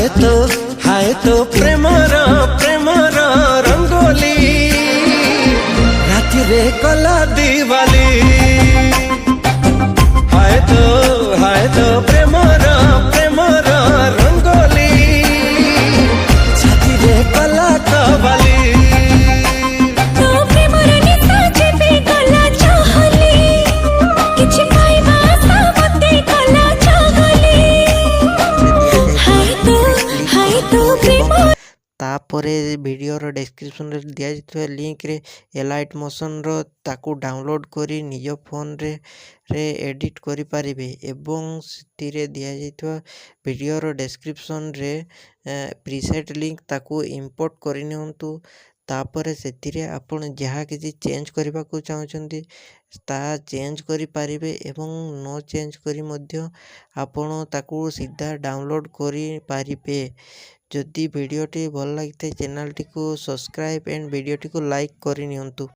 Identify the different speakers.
Speaker 1: हाय तो प्रेमर रंगोली राति रे कला दिवाली। हाय तो प्रेमर रंगोली छाती रे कला कवाली।
Speaker 2: तापरे वीडियोर डिस्क्रिप्शन रे दिया जाइଥିବା लिंक रे एलाइट मोशन रो ताकू डाउनलोड करी निज फोन रे एडिट करि परिबे एवं सितिरे दिया जाइଥିବା वीडियोर डिस्क्रिप्शन रे प्रीसेट लिंक ताकू इंपोर्ट करि नियंतु। तापरे सेतिरे आपण जहाँ किसी चेंज करबा को चाहछंती ता चेंज करि परिबे एवं नो चेंज करी मध्य आपण ताकू सीधा डाउनलोड करि परिबे। जदि वीडियोटी भल लगी चैनल टी को सब्सक्राइब एंड वीडियोटी को लाइक करि नियंतु।